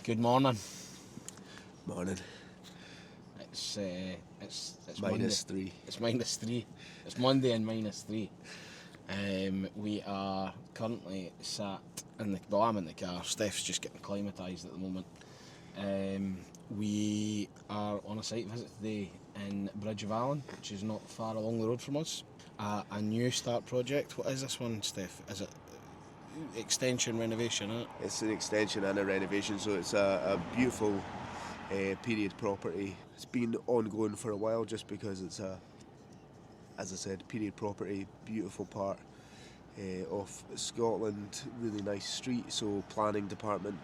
Good morning. Morning. It's -3. It's -3. It's Monday and -3. We are currently sat in the. Well, I'm in the car. Steff's just getting acclimatised at the moment. We are on a site visit today in Bridge of Allan, which is not far along the road from us. A new start project. What is this one, Steff? Is it extension renovation? Isn't it? It's an extension and a renovation, so it's a beautiful period property. It's been ongoing for a while just because it's as I said, period property, beautiful part of Scotland, really nice street, so planning department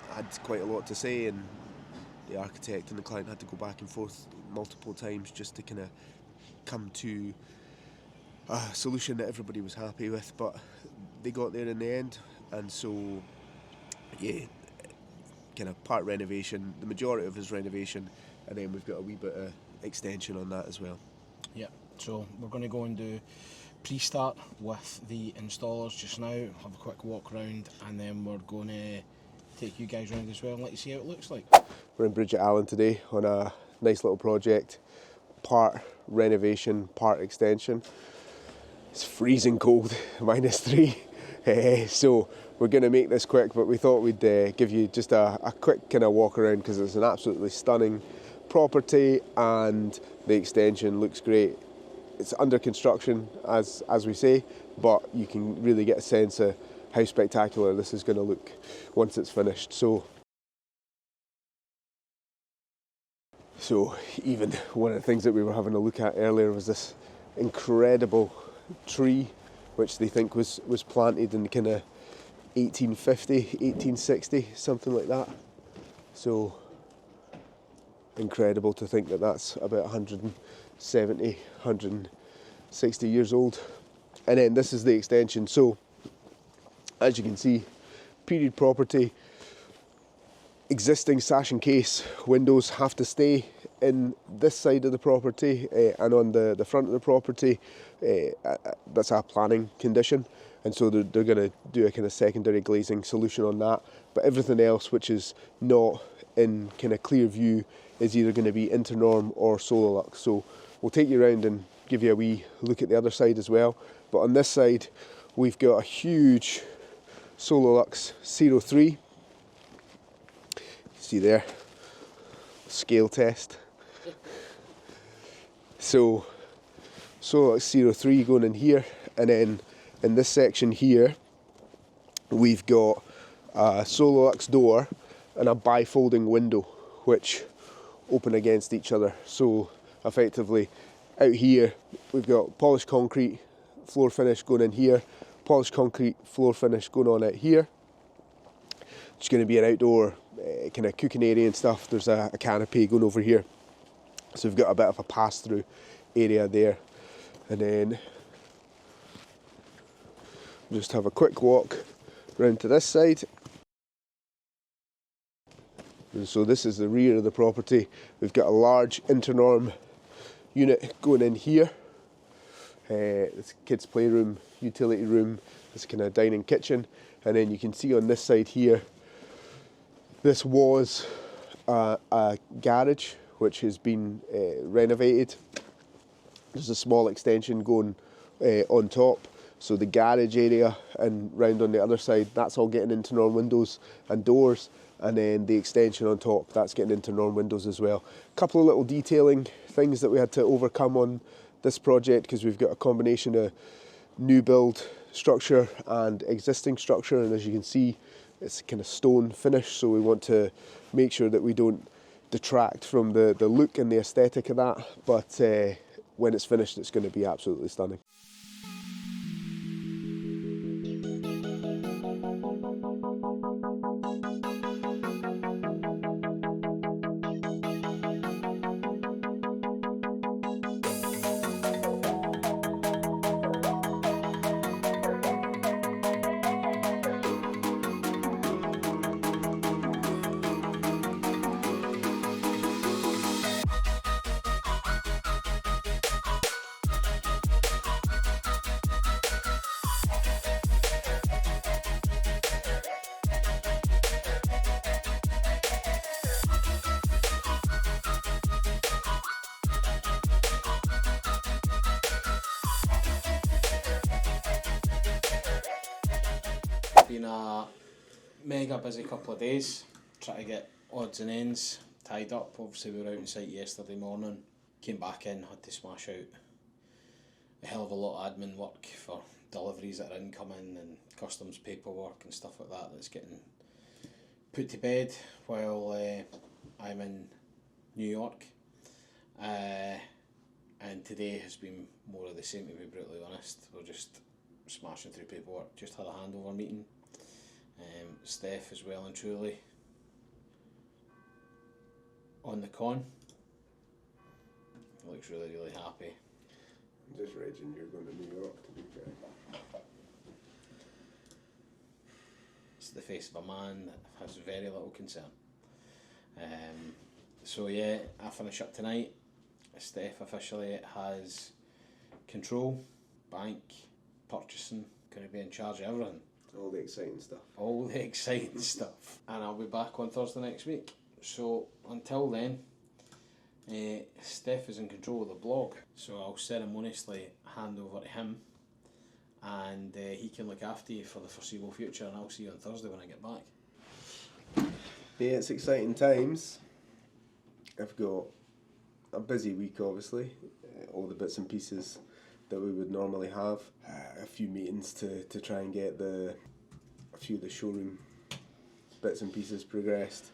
had quite a lot to say, and the architect and the client had to go back and forth multiple times just to kind of come to a solution that everybody was happy with, but they got there in the end. And so yeah, kind of part renovation, the majority of his renovation, and then we've got a wee bit of extension on that as well. Yeah, so we're going to go and do pre-start with the installers just now, have a quick walk around, and then we're going to take you guys around as well and let you see how it looks like. We're in Bridge of Allan today on a nice little project, part renovation, part extension. It's freezing cold, -3, so we're going to make this quick, but we thought we'd give you just a quick kind of walk around because it's an absolutely stunning property and the extension looks great. It's under construction, as we say, but you can really get a sense of how spectacular this is going to look once it's finished. So even one of the things that we were having a look at earlier was this incredible tree, which they think was planted in kind of 1850, 1860, something like that. So incredible to think that that's about 170, 160 years old. And then this is the extension. So as you can see, period property, existing sash and case windows have to stay in this side of the property and on the front of the property. That's a planning condition, and so they're going to do a kind of secondary glazing solution on that, but everything else which is not in kind of clear view is either going to be internorm or Solalux. So we'll take you around and give you a wee look at the other side as well. But on this side we've got a huge Solalux 03. See there, scale test. So Solalux 03 going in here, and then in this section here we've got a Solalux door and a bifolding window which open against each other. So effectively out here we've got polished concrete floor finish going in here, polished concrete floor finish going on out here. It's going to be an outdoor kind of cooking area and stuff. There's a canopy going over here, so we've got a bit of a pass-through area there. And then just have a quick walk round to this side. And so this is the rear of the property. We've got a large internorm unit going in here. It's kids' playroom, utility room, this kind of dining kitchen. And then you can see on this side here, this was a garage which has been renovated. There's a small extension going on top, so the garage area and round on the other side, that's all getting internorm windows and doors, and then the extension on top, that's getting internorm windows as well. A couple of little detailing things that we had to overcome on this project because we've got a combination of new build structure and existing structure, and as you can see, it's kind of stone finish, so we want to make sure that we don't detract from the look and the aesthetic of that, but when it's finished it's going to be absolutely stunning. been a mega busy couple of days, trying to get odds and ends tied up. Obviously we were out on site yesterday morning, came back in, had to smash out a hell of a lot of admin work for deliveries that are incoming and customs paperwork and stuff like that that's getting put to bed while I'm in New York. And today has been more of the same, to be brutally honest. We're just smashing through paperwork. Just had a handover meeting. Steff is well and truly on the con. He looks really, really happy. I'm just raging you're going to New York, to be fair. It's the face of a man that has very little concern. So yeah, I finish up tonight. Steff officially has control, bank, purchasing, going to be in charge of everything. All the exciting stuff. All the exciting stuff. And I'll be back on Thursday next week. So until then, Steff is in control of the blog. So I'll ceremoniously hand over to him, and he can look after you for the foreseeable future, and I'll see you on Thursday when I get back. Yeah, it's exciting times. I've got a busy week, obviously. All the bits and pieces that we would normally have. A few meetings to try and get a few of the showroom bits and pieces progressed.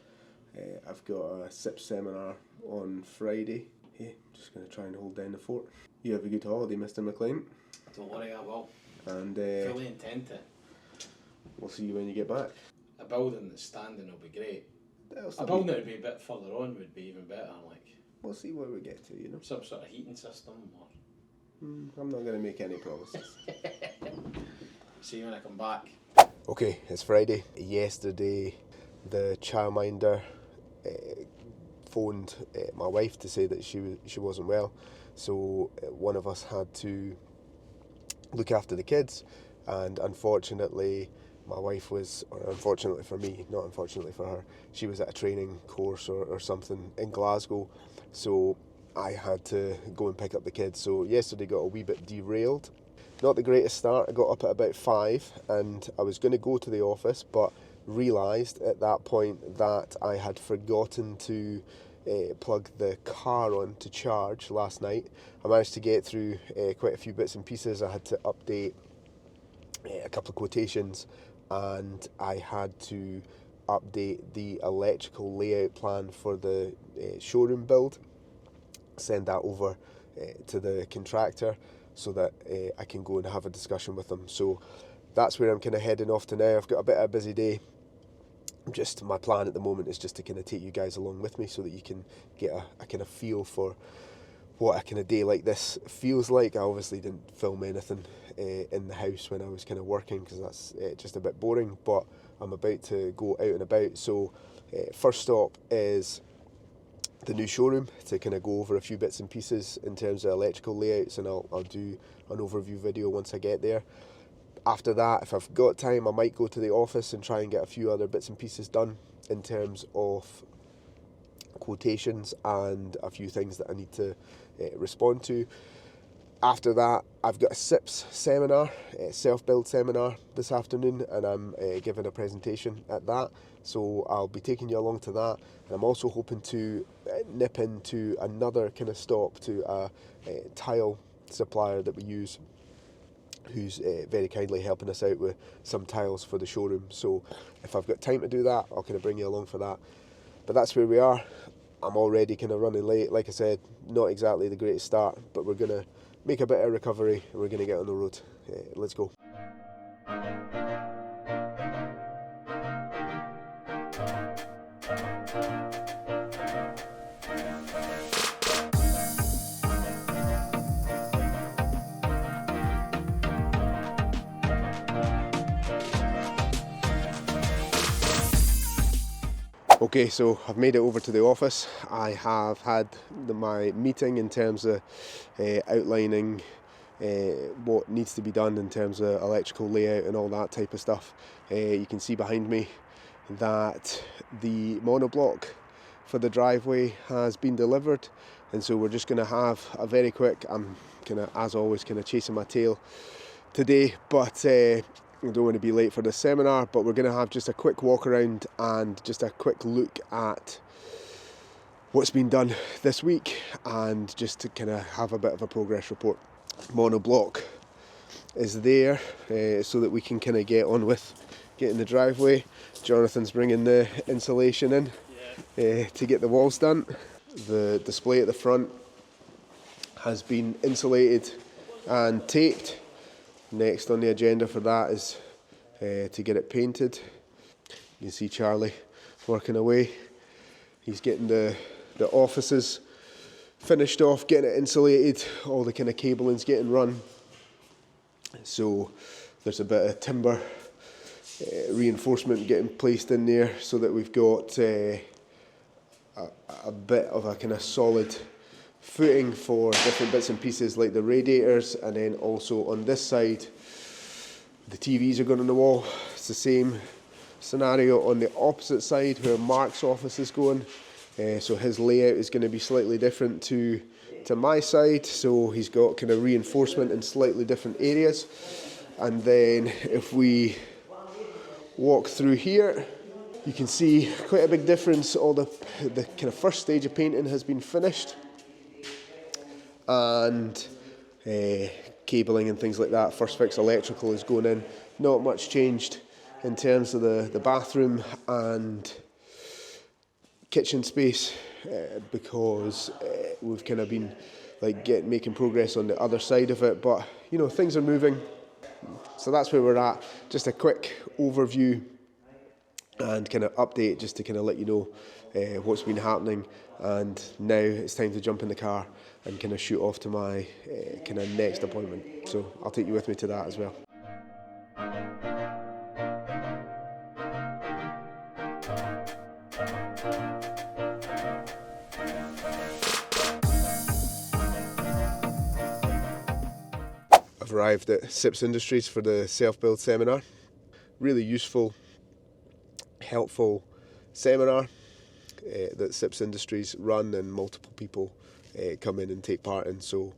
I've got a SIP seminar on Friday. Yeah, just going to try and hold down the fort. You have a good holiday, Mr. McLean. Don't worry, I will. And Fully intend to. we'll see you when you get back. A building that's standing will be great. That'll A still building that would be a bit further on would be even better, like We'll see where we get to, you know. some sort of heating system, or I'm not going to make any promises. see you when I come back. Okay, it's Friday. Yesterday, the childminder phoned my wife to say that she wasn't well, so one of us had to look after the kids, and unfortunately my wife was, or unfortunately for me, not unfortunately for her, she was at a training course or something in Glasgow, so I had to go and pick up the kids. So yesterday got a wee bit derailed. Not the greatest start. I got up at about 5 and I was going to go to the office, but realised at that point that I had forgotten to plug the car on to charge last night. I managed to get through quite a few bits and pieces. I had to update a couple of quotations, and I had to update the electrical layout plan for the showroom build, send that over to the contractor so that I can go and have a discussion with them. So that's where I'm kind of heading off to now. I've got a bit of a busy day. Just my plan at the moment is just to kind of take you guys along with me so that you can get a kind of feel for what a kind of day like this feels like. I obviously didn't film anything in the house when I was kind of working, because that's just a bit boring, but I'm about to go out and about. So first stop is the new showroom to kind of go over a few bits and pieces in terms of electrical layouts, and I'll do an overview video once I get there. After that, if I've got time, I might go to the office and try and get a few other bits and pieces done in terms of quotations and a few things that I need to respond to. After that, I've got a SIPS seminar, self-build seminar this afternoon, and I'm giving a presentation at that. So I'll be taking you along to that. And I'm also hoping to nip into another kind of stop to a tile supplier that we use, who's very kindly helping us out with some tiles for the showroom. So if I've got time to do that, I'll kind of bring you along for that. But that's where we are. I'm already kind of running late. Like I said, not exactly the greatest start, but we're going to make a bit of recovery and we're going to get on the road. Let's go. Okay, so I've made it over to the office. I have had my meeting in terms of outlining what needs to be done in terms of electrical layout and all that type of stuff. You can see behind me that the monoblock for the driveway has been delivered, and so we're just going to have a very quick, I'm kind of, as always, kind of chasing my tail today, but I don't want to be late for the seminar, but we're going to have just a quick walk around and just a quick look at what's been done this week, and just to kind of have a bit of a progress report. Monoblock is there so that we can kind of get on with getting the driveway. Jonathan's bringing the insulation in to get the walls done. The display at the front has been insulated and taped. Next on the agenda for that is to get it painted. You can see Charlie working away. He's getting the offices finished off, getting it insulated, all the kind of cabling's getting run. So there's a bit of timber reinforcement getting placed in there so that we've got a bit of a kind of solid footing for different bits and pieces like the radiators, and then also on this side the TVs are going on the wall. It's the same scenario on the opposite side where Mark's office is going. So his layout is going to be slightly different to my side, so he's got kind of reinforcement in slightly different areas. And then if we walk through here, you can see quite a big difference. All the kind of first stage of painting has been finished, and cabling and things like that, first fix electrical is going in. Not much changed in terms of the bathroom and kitchen space because we've kind of been like making progress on the other side of it, but you know, things are moving. So that's where we're at. Just a quick overview and kind of update just to kind of let you know what's been happening. And now it's time to jump in the car and kind of shoot off to my kind of next appointment. So I'll take you with me to that as well. I've arrived at Sips Industries for the self-build seminar. Really useful, helpful seminar that Sips Industries run, and multiple people come in and take part in. So,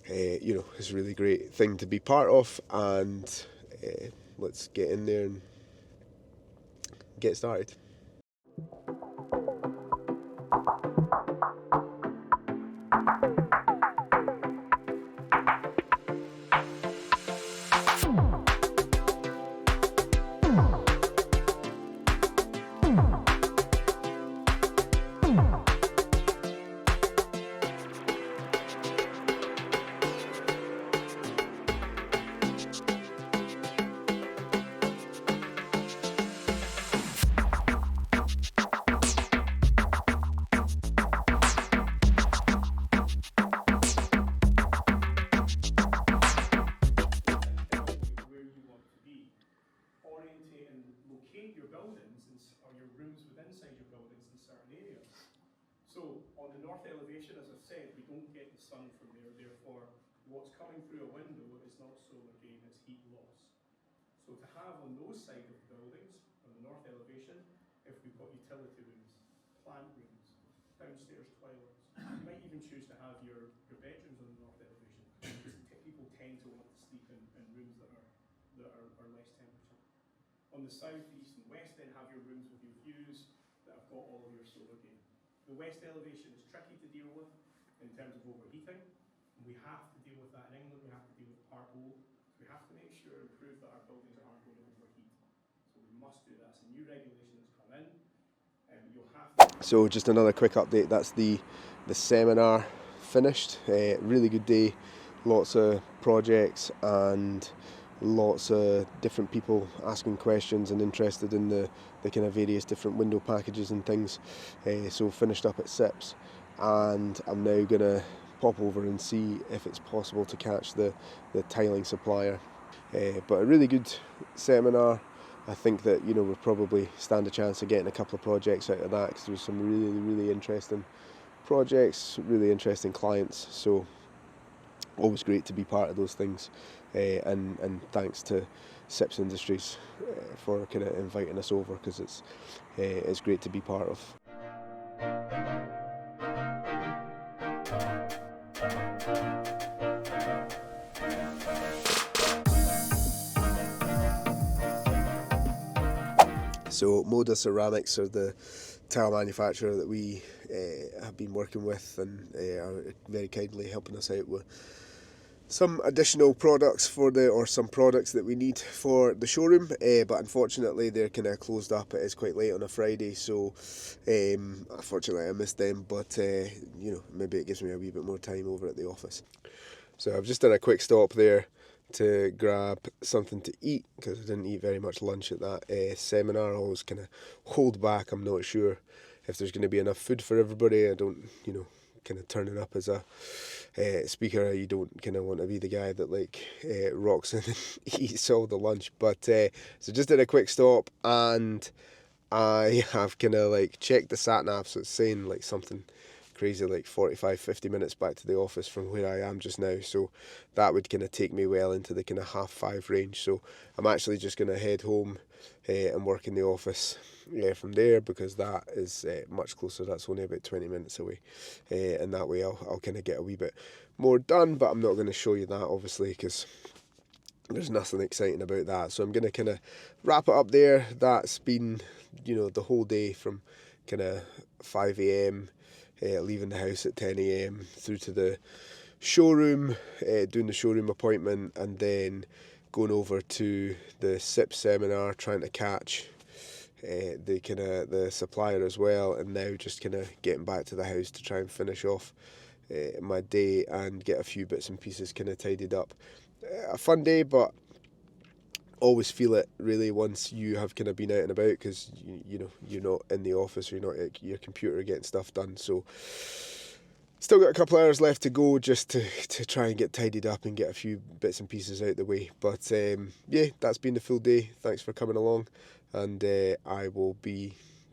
you know, it's a really great thing to be part of, and let's get in there and get started. So on the north elevation, as I've said, we don't get the sun from there, therefore what's coming through a window is not solar gain, it's heat loss. So to have on those side of the buildings, on the north elevation, if we've got utility rooms, plant rooms, downstairs toilets, you might even choose to have your bedrooms on the north elevation, because people tend to want to sleep in rooms that are less temperature. On the south, east and west then have your rooms with your views that have got all of your solar gain. The west elevation is tricky to deal with in terms of overheating, and we have to deal with that in England. We have to deal with Part O. So we have to make sure and prove that our buildings aren't going to overheat. So we must do that. It's a new regulation that's come in, and you'll have to. So just another quick update. That's the seminar finished. Really good day. Lots of projects and lots of different people asking questions and interested in the kind of various different window packages and things. So finished up at Sips, and I'm now going to pop over and see if it's possible to catch the tiling supplier. But a really good seminar. I think that, you know, we'll probably stand a chance of getting a couple of projects out of that, because there's some really, really interesting projects, really interesting clients. So always great to be part of those things. And thanks to Sips Industries for kind of inviting us over, because it's great to be part of. So Moda Ceramics are the tile manufacturer that we have been working with, and are very kindly helping us out with some additional products or some products that we need for the showroom, but unfortunately they're kind of closed up. It is quite late on a Friday, so unfortunately I missed them, but maybe it gives me a wee bit more time over at the office. So I've just done a quick stop there to grab something to eat, because I didn't eat very much lunch at that seminar. I always kind of hold back. I'm not sure if there's going to be enough food for everybody. I don't, kind of turning up as a speaker, you don't kind of want to be the guy that rocks in and eats all the lunch. But so just did a quick stop, and I have kind of checked the sat nav, so it's saying something crazy 45-50 minutes back to the office from where I am just now, so that would kind of take me well into the kind of 5:30 range. So I'm actually just going to head home and work in the office from there, because that is much closer. That's only about 20 minutes away, and that way I'll kind of get a wee bit more done, but I'm not going to show you that obviously, because there's nothing exciting about that. So I'm going to kind of wrap it up there. That's been the whole day from kind of 5 a.m, leaving the house at 10 a.m, through to the showroom, doing the showroom appointment, and then going over to the SIP seminar, trying to catch the supplier as well, and now just kind of getting back to the house to try and finish off my day and get a few bits and pieces kind of tidied up. A fun day, but always feel it really once you have kind of been out and about, because you're not in the office, or you're not at your computer getting stuff done. So still got a couple of hours left to go, just to try and get tidied up and get a few bits and pieces out the way. But yeah, that's been the full day. Thanks for coming along, and I will be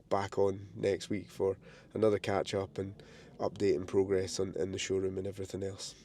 back on next week for another catch up and update and progress in the showroom and everything else.